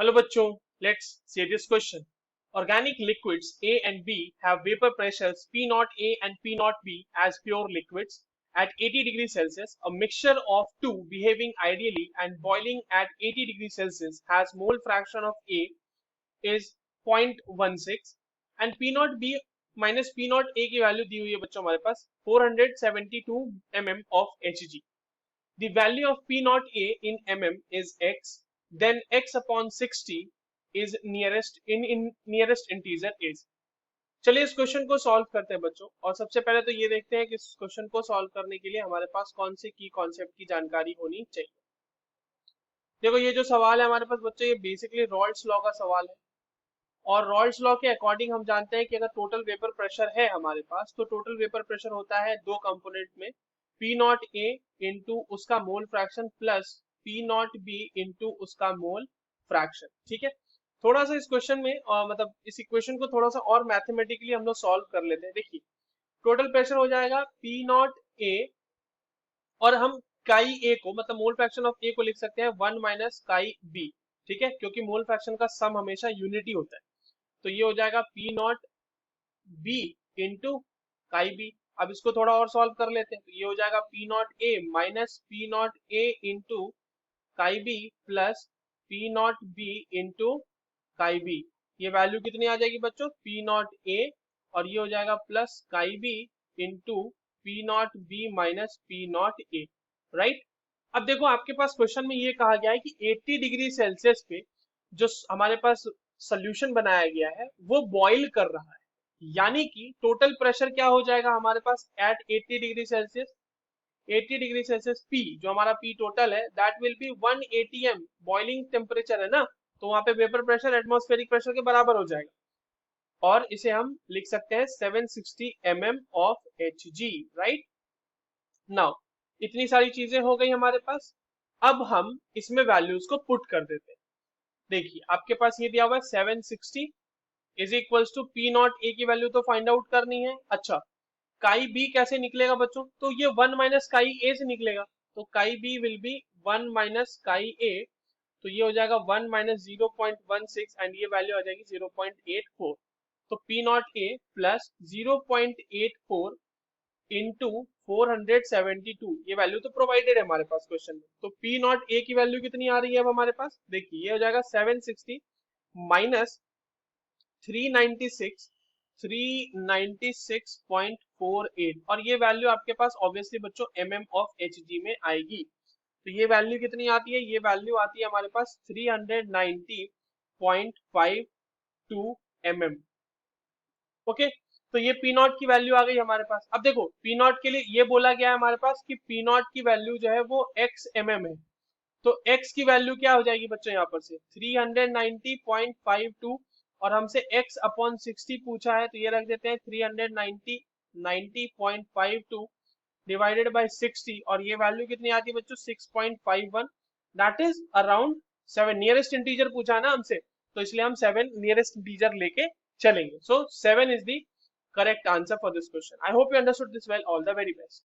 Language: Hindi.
Hello bachcho, let's see this question. Organic liquids A and B have vapor pressures P naught A and P naught B as pure liquids. At 80 degrees Celsius, a mixture of two behaving ideally and boiling at 80 degrees Celsius has mole fraction of A is 0.16 and P naught B minus P naught A की वैल्यू दी हुई है बच्चों हमारे पास 472 mm of Hg. The value of P naught A in mm is x, then x upon 60 is nearest integer is. चलिए इस क्वेश्चन को सॉल्व करते हैं बच्चों, और सबसे पहले तो ये देखते हैं कि इस क्वेश्चन को सॉल्व करने के लिए हमारे पास कौन से की कॉन्सेप्ट की जानकारी होनी चाहिए। देखो ये जो सवाल है हमारे पास बच्चों, ये बेसिकली रॉल्स लॉ का सवाल है, और रॉल्स लॉ के अकॉर्डिंग हम जानते हैं कि अगर टोटल वेपर प्रेशर है हमारे पास, तो टोटल वेपर प्रेशर होता है दो कंपोनेंट में, पी नॉट ए इंटू उसका mole fraction plus P naught B into उसका मोल फ्रैक्शन। ठीक है, थोड़ा सा इस क्वेश्चन में मतलब इस इक्वेशन को थोड़ा सा और मैथमेटिकली हम लोग सॉल्व कर लेते हैं। देखिए टोटल प्रेशर हो जाएगा पी नॉट ए, और हम काई ए को मतलब मोल फ्रैक्शन ऑफ ए को लिख सकते हैं 1 माइनस काई बी। ठीक है, क्योंकि मोल फ्रैक्शन का सम हमेशा यूनिटी होता है, तो ये हो जाएगा P naught B into chi B. अब इसको थोड़ा और सॉल्व कर लेते हैं, तो ये हो जाएगा P naught A minus P naught A into chi B plus P naught B into chi B. ये वैल्यू कितनी आ जाएगी बच्चों, पी नॉट ए, और ये हो जाएगा plus chi B into P naught B minus P naught A. Right, अब देखो आपके पास क्वेश्चन में ये कहा गया है कि 80 डिग्री सेल्सियस पे जो हमारे पास सोल्यूशन बनाया गया है वो बॉइल कर रहा है, यानी कि टोटल प्रेशर क्या हो जाएगा हमारे पास at 80 degree Celsius. 80 degree Celsius P, जो हमारा पी टोटल है, that will be 1 atm, boiling temperature है ना, तो वहां पे वेपर प्रेशर एटमॉस्फेरिक प्रेशर के बराबर हो जाएगा, और इसे हम लिख सकते हैं 760 mm of Hg। Right, now इतनी सारी चीजें हो गई हमारे पास, अब हम इसमें वैल्यूज को पुट कर देते हैं। देखिए आपके पास ये दिया हुआ है 760 is equals to P naught A की वैल्यू तो फाइंड आउट करनी है। अच्छा, काई बी कैसे निकलेगा बच्चों, तो ये 1 माइनस काई ए से निकलेगा, तो काई बी विल बी 1 माइनस काई ए, तो ये हो जाएगा 1 माइनस 0.16 एंड ये वैल्यू आ जाएगी 0.84। तो पी नॉट ए प्लस 0.84 इंटू 472, ये वैल्यू तो प्रोवाइडेड है हमारे पास क्वेश्चन में। तो पी नॉट ए की वैल्यू कितनी आ रही है अब हमारे पास, देखिए ये हो जाएगा 760 माइनस 396 396.48, और ये वैल्यू आपके पास ऑब्वियसली बच्चों mm ऑफ Hg में आएगी। तो ये वैल्यू कितनी आती है, ये वैल्यू आती है हमारे पास 390.52 mm। ओके, तो ये पी नॉट की वैल्यू आ गई हमारे पास। अब देखो पी नॉट के लिए ये बोला गया है हमारे पास कि पी नॉट की वैल्यू जो है वो x mm है, तो x की वैल्यू क्या हो जाएगी बच्चों यहाँ पर से 390.52, और हमसे x अपॉन 60 पूछा है, तो ये रख देते हैं 390.52 डिवाइडेड बाय 60, और ये वैल्यू कितनी आती है बच्चों 6.51, that is around 7। Nearest integer पूछा है ना हमसे, तो इसलिए हम 7 नियरेस्ट इंटीजर लेके चलेंगे। सो 7 is the correct answer for this question. I hope you understood this well. All the very best.